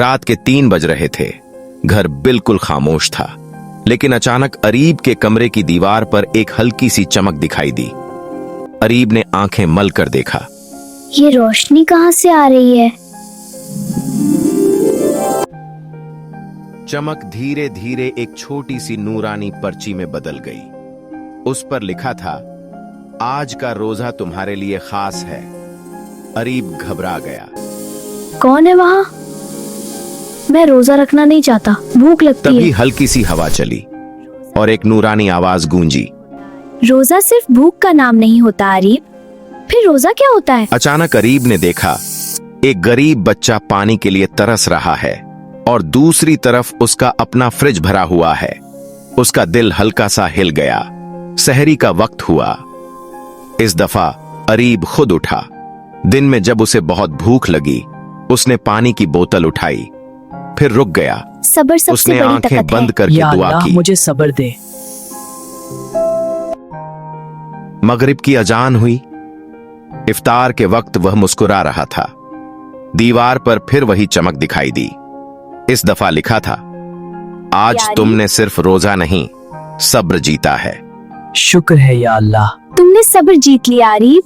रात के 3 बज रहे थे। घर बिल्कुल खामोश था, लेकिन अचानक अरीब के कमरे की दीवार पर एक हल्की सी चमक दिखाई दी। अरीब ने आंखें मल कर देखा। ये रोशनी कहाँ से आ रही है? चमक धीरे धीरे एक छोटी सी नूरानी पर्ची में बदल गई। उस पर लिखा था, आज का रोजा तुम्हारे लिए खास है। अरीब घबरा गया। कौन है वहाँ? मैं रोजा रखना नहीं चाहता, भूख लगती तभी है। हल्की सी हवा चली और एक नूरानी आवाज गूंजी। रोजा सिर्फ भूख का नाम नहीं होता अरीब, फिर रोजा क्या होता है? अचानक अरीब ने देखा एक गरीब बच्चा पानी के लिए तरस रहा है और दूसरी तरफ उसका अपना फ्रिज भरा हुआ है। उसका दिल हल्का सा हिल गया। सहरी का वक्त हुआ। इस दफा अरीब खुद उठा। दिन में जब उसे बहुत भूख लगी, उसने पानी की बोतल उठाई, फिर रुक गया। सब्र सबसे उसने बड़ी आंखें ताकत बंद है। करके या दुआ अल्लाह, की। मुझे सब्र दे। मगरिब की अजान हुई। इफ्तार के वक्त वह मुस्कुरा रहा था। दीवार पर फिर वही चमक दिखाई दी। इस दफा लिखा था, आज यारी? तुमने सिर्फ रोजा नहीं, सब्र जीता है। शुक्र है या अल्लाह। तुमने सब्र जीत लिया अरीब।